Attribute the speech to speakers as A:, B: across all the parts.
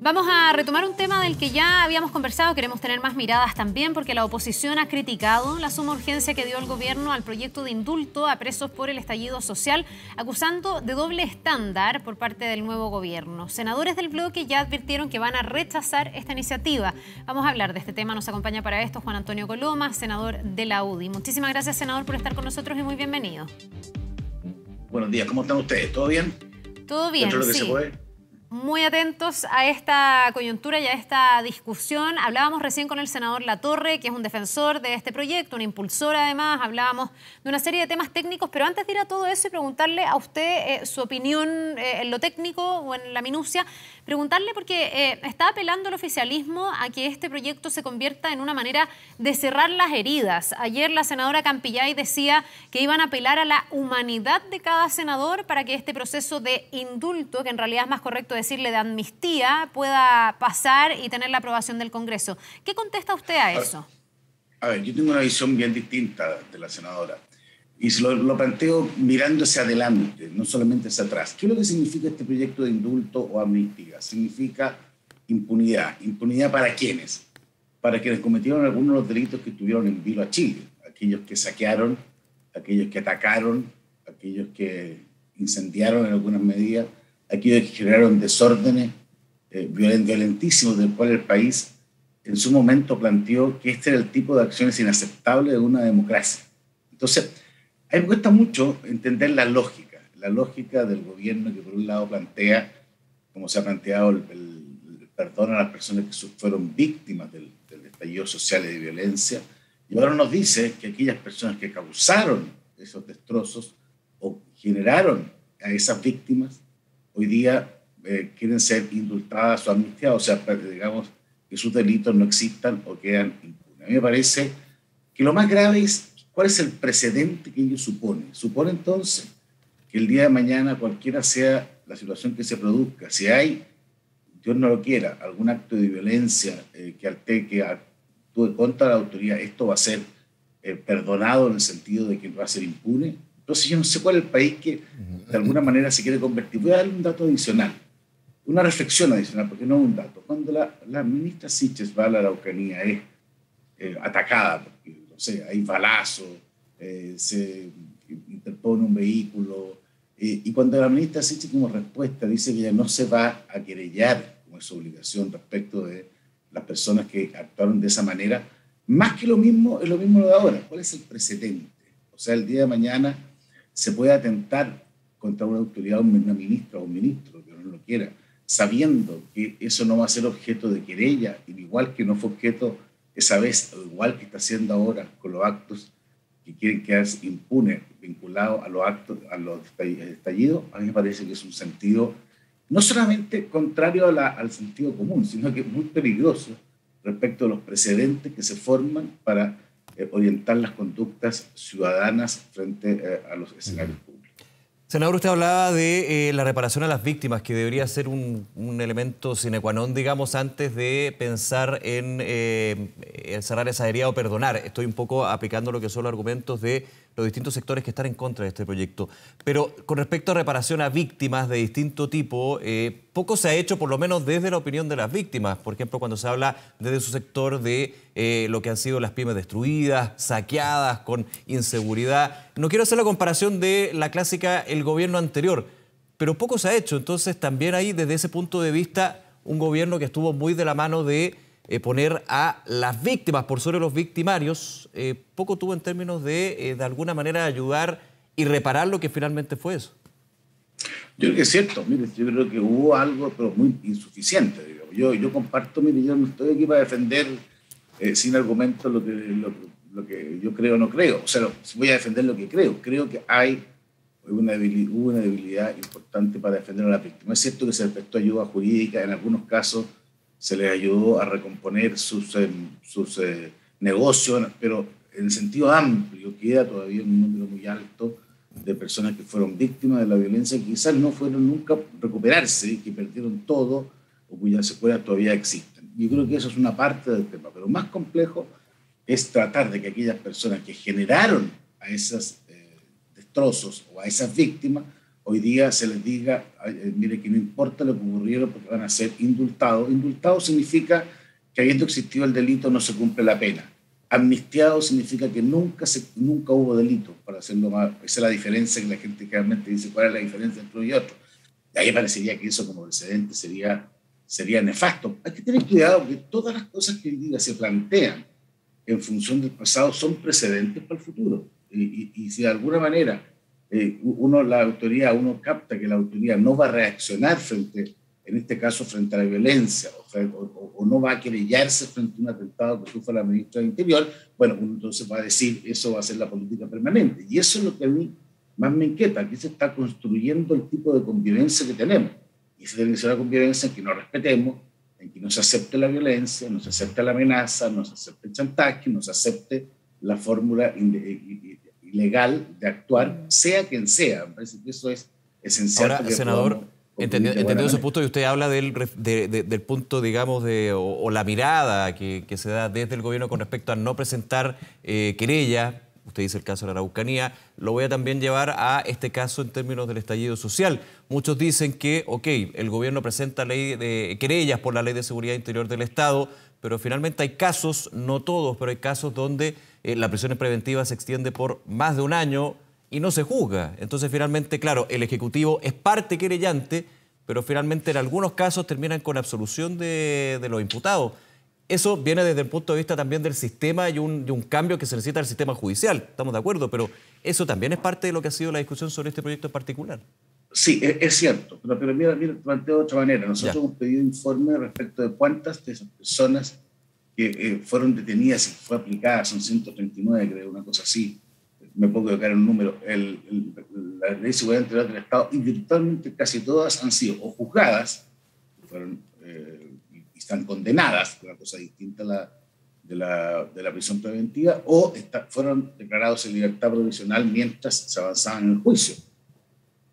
A: Vamos a retomar un tema del que ya habíamos conversado, queremos tener más miradas también, porque la oposición ha criticado la suma urgencia que dio el gobierno al proyecto de indulto a presos por el estallido social, acusando de doble estándar por parte del nuevo gobierno. Senadores del bloque ya advirtieron que van a rechazar esta iniciativa. Vamos a hablar de este tema, nos acompaña para esto Juan Antonio Coloma, senador de la UDI. Muchísimas gracias, senador, por estar con nosotros y muy bienvenido.
B: Buenos días, ¿cómo están ustedes? ¿Todo bien?
A: Todo bien,
B: ¿Dentro de lo que
A: sí.
B: se puede?
A: Muy atentos a esta coyuntura y a esta discusión. Hablábamos recién con el senador Latorre, que es un defensor de este proyecto, un impulsor además. Hablábamos de una serie de temas técnicos, pero antes de ir a todo eso y preguntarle a usted su opinión en lo técnico o en la minucia, preguntarle porque está apelando el oficialismo a que este proyecto se convierta en una manera de cerrar las heridas. Ayer la senadora Campillay decía que iban a apelar a la humanidad de cada senador para que este proceso de indulto, que en realidad es más correcto decirle de amnistía, pueda pasar y tener la aprobación del Congreso. ¿Qué contesta usted a eso?
B: A ver, yo tengo una visión bien distinta de la senadora y se lo planteo mirando hacia adelante, no solamente hacia atrás. ¿Qué es lo que significa este proyecto de indulto o amnistía? Significa impunidad. ¿Impunidad para quiénes? Para quienes cometieron algunos de los delitos que tuvieron en vilo a Chile. Aquellos que saquearon, aquellos que atacaron, aquellos que incendiaron en algunas medidas, aquellos que generaron desórdenes violentísimos del cual el país en su momento planteó que este era el tipo de acciones inaceptables de una democracia. Entonces, a mí me cuesta mucho entender la lógica del gobierno que por un lado plantea, como se ha planteado, el perdón a las personas que fueron víctimas del estallido social y de violencia, y ahora nos dice que aquellas personas que causaron esos destrozos o generaron a esas víctimas hoy día quieren ser indultadas o amnistiadas, o sea, digamos que sus delitos no existan o quedan impunes. A mí me parece que lo más grave es cuál es el precedente que ello supone. Supone entonces que el día de mañana, cualquiera sea la situación que se produzca, si hay, Dios no lo quiera, algún acto de violencia que actúe contra la autoridad, esto va a ser perdonado en el sentido de que va a ser impune. Entonces yo no sé cuál es el país que de alguna manera se quiere convertir. Voy a darle un dato adicional, una reflexión adicional, porque no es un dato. Cuando la ministra Siches va a la Araucanía, es atacada, porque, no sé, hay balazos, se interpone un vehículo, y cuando la ministra Siches como respuesta dice que ella no se va a querellar, como es su obligación respecto de las personas que actuaron de esa manera, más que lo mismo, es lo mismo lo de ahora. ¿Cuál es el precedente? O sea, el día de mañana se puede atentar contra una autoridad, una ministra o un ministro, que no lo quiera, sabiendo que eso no va a ser objeto de querella, igual que no fue objeto esa vez, o igual que está haciendo ahora con los actos que quieren quedarse impunes vinculados a los actos, a los estallidos. A mí me parece que es un sentido no solamente contrario al sentido común, sino que muy peligroso respecto a los precedentes que se forman para orientar las conductas ciudadanas frente a los escenarios públicos.
C: Senador, usted hablaba de la reparación a las víctimas, que debería ser un elemento sine qua non, digamos, antes de pensar en cerrar esa herida o perdonar. Estoy un poco aplicando lo que son los argumentos de los distintos sectores que están en contra de este proyecto. Pero con respecto a reparación a víctimas de distinto tipo, poco se ha hecho, por lo menos desde la opinión de las víctimas. Por ejemplo, cuando se habla desde su sector de lo que han sido las pymes destruidas, saqueadas, con inseguridad. No quiero hacer la comparación de la clásica, el gobierno anterior, pero poco se ha hecho. Entonces, también ahí, desde ese punto de vista, un gobierno que estuvo muy de la mano de poner a las víctimas por sobre los victimarios, poco tuvo en términos de alguna manera ayudar y reparar lo que finalmente fue eso.
B: Yo creo que es cierto, mire, yo creo que hubo algo, pero muy insuficiente, digamos. Yo comparto, mire, yo no estoy aquí para defender sin argumentos lo que yo creo o no creo. O sea, voy a defender lo que creo. Creo que hubo una debilidad importante para defender a la víctima. Es cierto que se les prestó ayuda jurídica, en algunos casos se les ayudó a recomponer sus negocios, pero en sentido amplio queda todavía un número muy alto de personas que fueron víctimas de la violencia, que quizás no fueron nunca a recuperarse, que perdieron todo o cuyas secuelas todavía existen. Yo creo que eso es una parte del tema, pero más complejo es tratar de que aquellas personas que generaron a esos destrozos o a esas víctimas hoy día se les diga, mire, que no importa lo que ocurriera porque van a ser indultados. Indultado significa que habiendo existido el delito no se cumple la pena. Amnistiado significa que nunca hubo delito, para hacerlo más. Esa es la diferencia que la gente generalmente dice, ¿cuál es la diferencia entre uno y otro? Y ahí parecería que eso como precedente sería nefasto. Hay que tener cuidado que todas las cosas que hoy día se plantean en función del pasado son precedentes para el futuro. Y si de alguna manera uno capta que la autoridad no va a reaccionar en este caso frente a la violencia, o no va a querellarse frente a un atentado que sufra la ministra del Interior, bueno, uno entonces va a decir, eso va a ser la política permanente. Y eso es lo que a mí más me inquieta, aquí se está construyendo el tipo de convivencia que tenemos. Y esa tiene que ser una convivencia en que nos respetemos, en que no se acepte la violencia, no se acepte la amenaza, no se acepte el chantaje, no se acepte la fórmula ilegal de actuar, sea quien sea. Me parece que eso es esencial.
C: Ahora, senador, entendiendo ese punto, y usted habla del punto, digamos, o la mirada que se da desde el gobierno con respecto a no presentar querella. Usted dice el caso de la Araucanía, lo voy a también llevar a este caso en términos del estallido social. Muchos dicen que, el gobierno presenta ley de querellas por la Ley de Seguridad Interior del Estado, pero finalmente hay casos, no todos, pero hay casos donde la prisión preventiva se extiende por más de un año y no se juzga. Entonces, finalmente, claro, el Ejecutivo es parte querellante, pero finalmente en algunos casos terminan con absolución de los imputados. Eso viene desde el punto de vista también del sistema y un cambio que se necesita del sistema judicial, estamos de acuerdo, pero eso también es parte de lo que ha sido la discusión sobre este proyecto en particular.
B: Sí, es cierto, pero mira, te planteo de otra manera. Nosotros hemos pedido informe respecto de cuántas de esas personas que fueron detenidas y fue aplicada, son 139, creo, una cosa así, me puedo equivocar en un número, la Ley de Seguridad Interior del Estado, y virtualmente casi todas han sido o juzgadas, fueron están condenadas, una cosa distinta de la prisión preventiva, o fueron declarados en libertad provisional mientras se avanzaba en el juicio.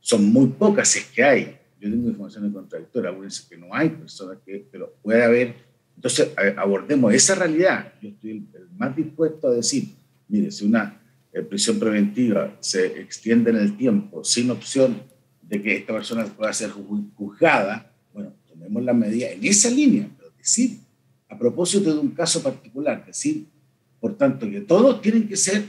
B: Son muy pocas, si es que hay. Yo tengo informaciones contradictorias, algunos dicen que no hay personas pero puede haber. Entonces, abordemos esa realidad. Yo estoy el más dispuesto a decir, mire, si una prisión preventiva se extiende en el tiempo sin opción de que esta persona pueda ser juzgada, bueno, tomemos la medida en esa línea, pero decir, a propósito de un caso particular, decir, por tanto, que todos tienen que ser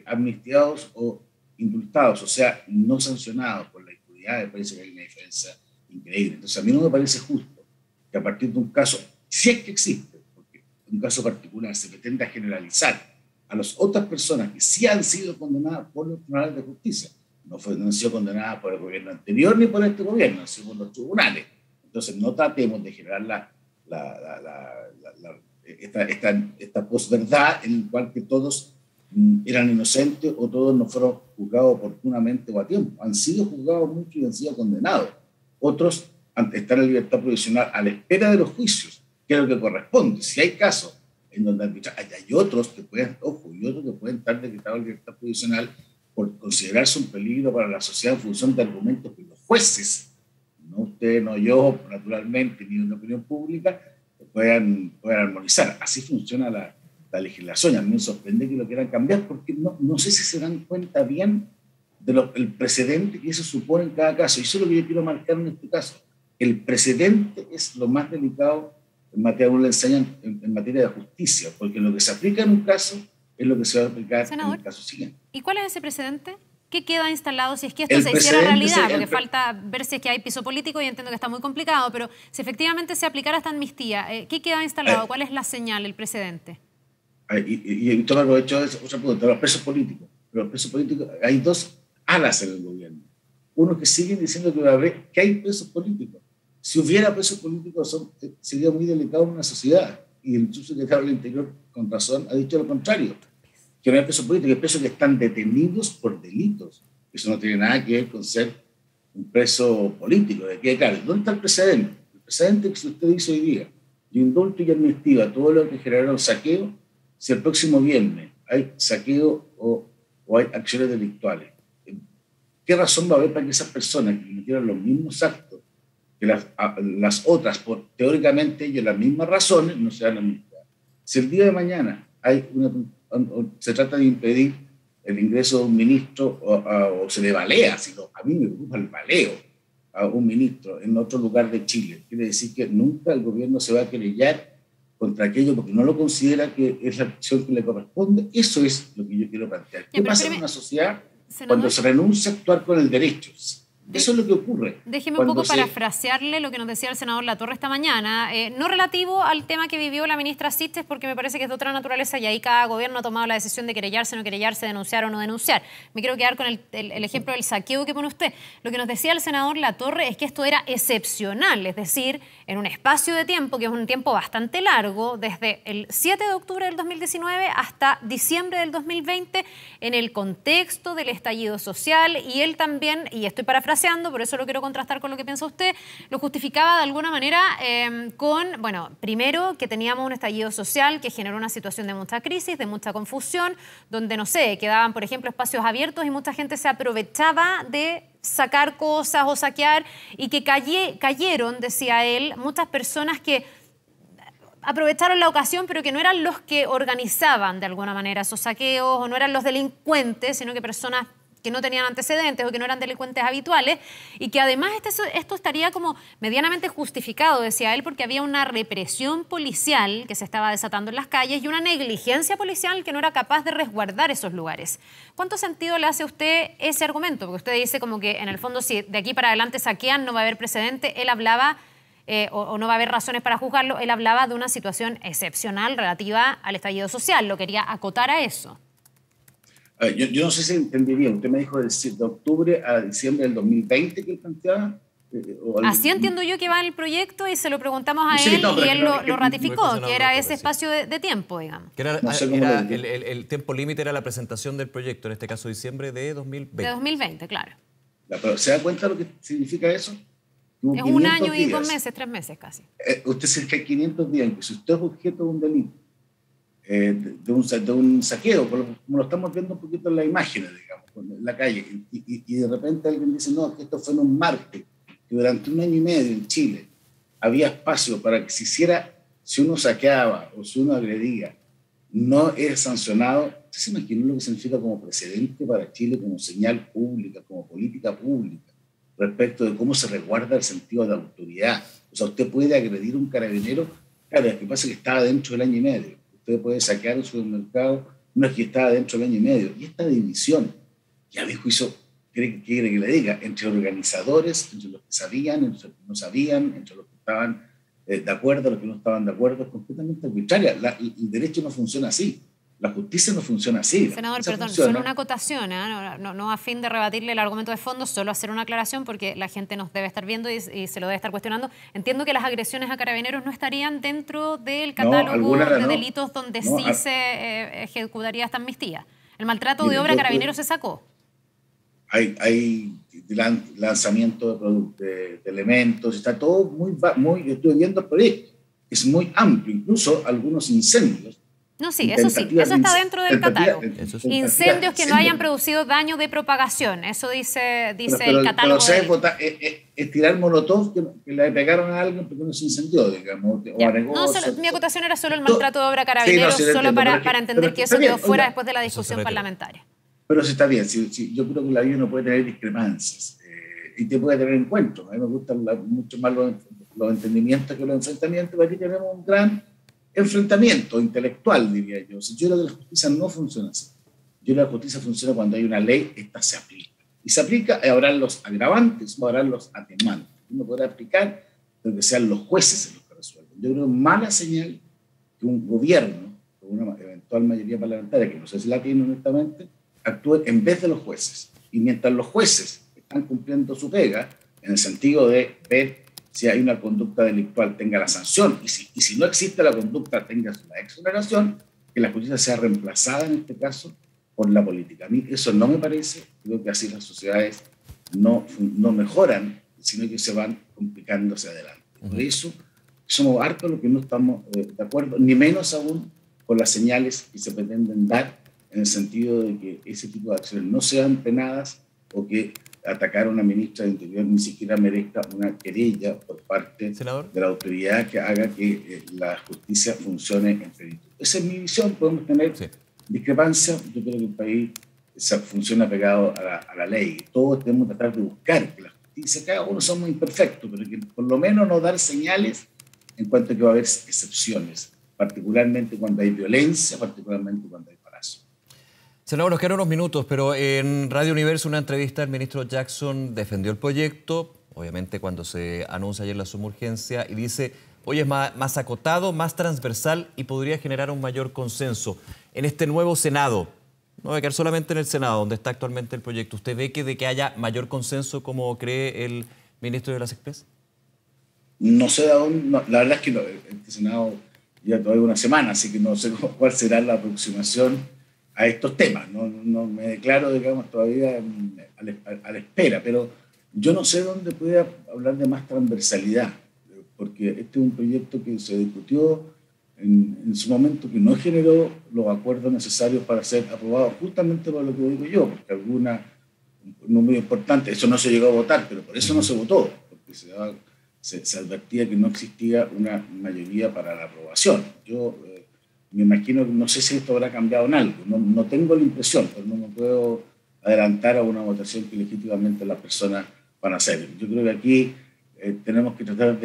B: amnistiados o indultados, o sea, no sancionados por la impunidad, me parece que hay una diferencia increíble. Entonces, a mí no me parece justo que a partir de un caso, si es que existe, porque un caso particular se pretenda generalizar a las otras personas que sí han sido condenadas por los tribunales de justicia, no han sido condenadas por el gobierno anterior ni por este gobierno, han sido por los tribunales. Entonces, no tratemos de generar esta posverdad en la cual que todos eran inocentes o todos no fueron juzgados oportunamente o a tiempo. Han sido juzgados muchos y han sido condenados. Otros están en libertad provisional a la espera de los juicios, que es lo que corresponde. Si hay casos en donde hay otros que pueden, y otros que pueden estar decretados en libertad provisional por considerarse un peligro para la sociedad en función de argumentos que los jueces, no usted, no yo, naturalmente, ni una opinión pública, puedan armonizar. Así funciona la legislación. A mí me sorprende que lo quieran cambiar porque no sé si se dan cuenta bien del precedente que eso supone en cada caso. Y eso es lo que yo quiero marcar en este caso. El precedente es lo más delicado en materia, le enseñan en materia de justicia, porque lo que se aplica en un caso es lo que se va a aplicar, senador, en el caso siguiente.
A: ¿Y cuál es ese precedente? ¿Qué queda instalado si es que esto se hiciera realidad? Porque falta ver si es que hay piso político y entiendo que está muy complicado, pero si efectivamente se aplicara esta amnistía, ¿qué queda instalado? ¿Cuál es la señal, el precedente?
B: Y toma provecho de otra pregunta, los presos políticos. Pero los presos políticos, hay dos alas en el gobierno. Uno que siguen diciendo que hay presos políticos. Si hubiera presos políticos, sería muy delicado en una sociedad. Y el subsecretario del Interior, con razón, ha dicho lo contrario. Que no hay presos políticos, hay presos que están detenidos por delitos. Eso no tiene nada que ver con ser un preso político. ¿De qué claro? ¿Dónde está el precedente? El precedente que usted dice hoy día, yo indulto y amnistía a todo lo que generaron saqueo, si el próximo viernes hay saqueo o hay acciones delictuales. ¿Qué razón va a haber para que esas personas que cometieron los mismos actos que las otras, por teóricamente ellos las mismas razones, no sean amnistiadas? Si el día de mañana se trata de impedir el ingreso de un ministro o se le balea, sino a mí me preocupa el baleo a un ministro en otro lugar de Chile. Quiere decir que nunca el gobierno se va a querellar contra aquello porque no lo considera que es la acción que le corresponde. Eso es lo que yo quiero plantear. ¿Qué pasa en una sociedad cuando se renuncia a actuar con el derecho? Eso es lo que ocurre.
A: Déjeme un poco parafrasearle lo que nos decía el senador Latorre esta mañana, no relativo al tema que vivió la ministra Siches, porque me parece que es de otra naturaleza y ahí cada gobierno ha tomado la decisión de querellarse, no querellarse, denunciar o no denunciar. Me quiero quedar con el ejemplo del saqueo que pone usted. Lo que nos decía el senador Latorre es que esto era excepcional, es decir, en un espacio de tiempo que es un tiempo bastante largo, desde el 7 de octubre del 2019 hasta diciembre del 2020, en el contexto del estallido social, y él también, y estoy parafraseando, por eso lo quiero contrastar con lo que piensa usted, lo justificaba de alguna manera con, bueno, primero que teníamos un estallido social que generó una situación de mucha crisis, de mucha confusión, donde, no sé, quedaban, por ejemplo, espacios abiertos y mucha gente se aprovechaba de sacar cosas o saquear y que cayeron, decía él, muchas personas que aprovecharon la ocasión, pero que no eran los que organizaban de alguna manera esos saqueos o no eran los delincuentes, sino que personas que no tenían antecedentes o que no eran delincuentes habituales, y que además esto estaría como medianamente justificado, decía él, porque había una represión policial que se estaba desatando en las calles y una negligencia policial que no era capaz de resguardar esos lugares. ¿Cuánto sentido le hace a usted ese argumento? Porque usted dice como que en el fondo si de aquí para adelante saquean no va a haber precedente. Él hablaba, o no va a haber razones para juzgarlo, él hablaba de una situación excepcional relativa al estallido social. Lo quería acotar a eso.
B: Yo no sé si entendí bien. Usted me dijo del 7 de octubre a diciembre del 2020 que él planteaba.
A: Así entiendo yo que va el proyecto y se lo preguntamos a él y él lo ratificó, que era ese espacio de tiempo, digamos.
C: Que el tiempo límite era la presentación del proyecto, en este caso diciembre de 2020.
A: De 2020, claro.
B: Pero ¿se da cuenta lo que significa eso?
A: Es un año y 2 meses, 3 meses casi.
B: Usted se que hay 500 días en que si usted es objeto de un delito, de un saqueo, como lo estamos viendo un poquito en las imágenes, digamos, en la calle, y de repente alguien dice, no, que esto fue en un martes, que durante un año y medio en Chile había espacio para que se hiciera, si uno saqueaba o si uno agredía, no es sancionado. ¿Usted se imagina lo que significa como precedente para Chile, como señal pública, como política pública, respecto de cómo se resguarda el sentido de la autoridad? O sea, usted puede agredir a un carabinero, claro, lo que pasa es que estaba dentro del año y medio. Usted puede saquear un supermercado, no es que estaba dentro del año y medio. Y esta división, que a mi juicio, ¿qué quiere que le diga? Entre organizadores, entre los que sabían, entre los que no sabían, entre los que estaban de acuerdo, los que no estaban de acuerdo, es completamente arbitraria. El derecho no funciona así. La justicia no funciona así.
A: Senador, perdón, solo una acotación, no a fin de rebatirle el argumento de fondo, solo hacer una aclaración porque la gente nos debe estar viendo y se lo debe estar cuestionando. Entiendo que las agresiones a carabineros no estarían dentro del catálogo de delitos donde sí se ejecutaría esta amnistía. El maltrato de obra a carabineros se sacó.
B: Hay lanzamiento de elementos, está todo muy, yo estuve viendo el proyecto, es muy amplio, incluso algunos incendios.
A: No, sí, eso está dentro del catálogo. Incendios que no hayan producido daño de propagación, eso dice el catálogo.
B: Pero es tirar molotov que le pegaron a alguien porque no se incendió, digamos.
A: Mi acotación era solo el maltrato de obra a carabineros, solo para entender que eso quedó fuera después de la discusión parlamentaria.
B: Pero sí está bien, yo creo que la vida no puede tener discrepancias y te puede tener encuentros. A mí me gustan mucho más los entendimientos que los enfrentamientos, porque aquí tenemos un gran enfrentamiento intelectual, diría yo. Yo creo que la justicia no funciona así. Yo creo que la justicia funciona cuando hay una ley, esta se aplica. Y se aplica, habrán los agravantes o habrán los atenuantes. Uno podrá aplicar, pero que sean los jueces los que resuelven. Yo creo que es mala señal que un gobierno, con una eventual mayoría parlamentaria, que no sé si la tiene honestamente, actúe en vez de los jueces. Y mientras los jueces están cumpliendo su pega, en el sentido de ver si hay una conducta delictual, tenga la sanción, y si no existe la conducta, tenga la exoneración, que la justicia sea reemplazada en este caso por la política. A mí eso no me parece, creo que así las sociedades no mejoran, sino que se van complicándose adelante. Por eso somos hartos los que no estamos de acuerdo, ni menos aún con las señales que se pretenden dar en el sentido de que ese tipo de acciones no sean penadas o que atacar a una ministra de Interior ni siquiera merezca una querella por parte
C: ¿Senador?
B: de la autoridad que haga que la justicia funcione en plenitud. Esa es mi visión, podemos tener discrepancias, yo creo que el país funciona pegado a la ley. Todos tenemos que tratar de buscar que la justicia, cada uno somos imperfectos, pero que por lo menos no dar señales en cuanto a que va a haber excepciones, particularmente cuando hay violencia, particularmente cuando hay embarazo.
C: Senador, nos quedan unos minutos, pero en Radio Universo, una entrevista, el ministro Jackson defendió el proyecto, obviamente cuando se anuncia ayer la suma urgencia, y dice, hoy es más acotado, más transversal y podría generar un mayor consenso. En este nuevo Senado, no va a quedar solamente en el Senado, donde está actualmente el proyecto, ¿usted ve que de que haya mayor consenso, como cree el ministro de las Express?
B: No sé aún, no, la verdad es que este Senado ya todavía una semana, así que no sé cuál será la aproximación a estos temas. No me declaro, digamos, todavía a la espera, pero yo no sé dónde puede hablar de más transversalidad, porque este es un proyecto que se discutió en su momento, que no generó los acuerdos necesarios para ser aprobado, justamente por lo que digo yo, porque no muy importante, eso no se llegó a votar, pero por eso no se votó, porque se advertía que no existía una mayoría para la aprobación. Yo me imagino, no sé si esto habrá cambiado en algo, no tengo la impresión, pero no me puedo adelantar a una votación que legítimamente las personas van a hacer. Yo creo que aquí tenemos que tratar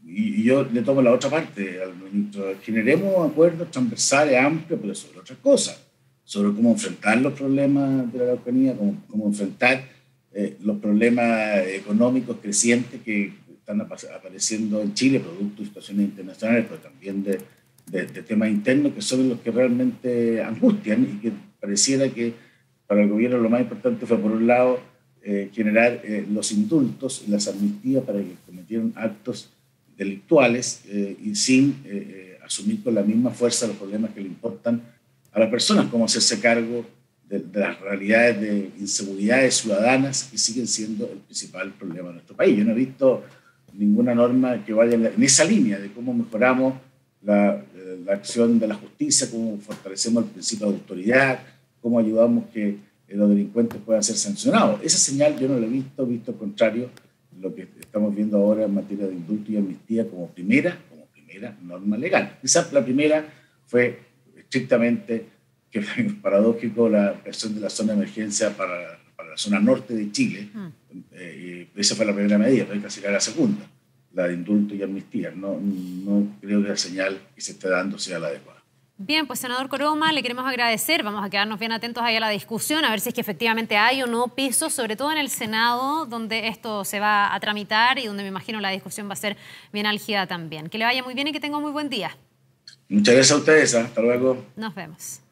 B: y yo le tomo la otra parte al ministro, generemos acuerdos transversales, amplios, pero sobre otras cosas, sobre cómo enfrentar los problemas de la Araucanía, cómo enfrentar los problemas económicos crecientes que están apareciendo en Chile, producto de situaciones internacionales, pero también de temas internos que son los que realmente angustian y que pareciera que para el gobierno lo más importante fue, por un lado, generar los indultos y las amnistías para que cometieran actos delictuales y sin asumir con la misma fuerza los problemas que le importan a las personas, como hacerse cargo de las realidades de inseguridades ciudadanas que siguen siendo el principal problema de nuestro país. Yo no he visto ninguna norma que vaya en esa línea de cómo mejoramos la acción de la justicia, cómo fortalecemos el principio de autoridad, cómo ayudamos que los delincuentes puedan ser sancionados. Esa señal yo no la he visto al contrario, lo que estamos viendo ahora en materia de indulto y amnistía como primera norma legal. Quizás la primera fue estrictamente, que fue paradójico, la versión de la zona de emergencia para la zona norte de Chile. Esa fue la primera medida, pero hay que hacer la segunda, la de indulto y amnistía. No creo que la señal que se esté dando sea la adecuada.
A: Bien, pues senador Coroma, le queremos agradecer. Vamos a quedarnos bien atentos ahí a la discusión, a ver si es que efectivamente hay o no pisos, sobre todo en el Senado, donde esto se va a tramitar y donde me imagino la discusión va a ser bien álgida también. Que le vaya muy bien y que tenga un muy buen día.
B: Muchas gracias a ustedes. Hasta luego.
A: Nos vemos.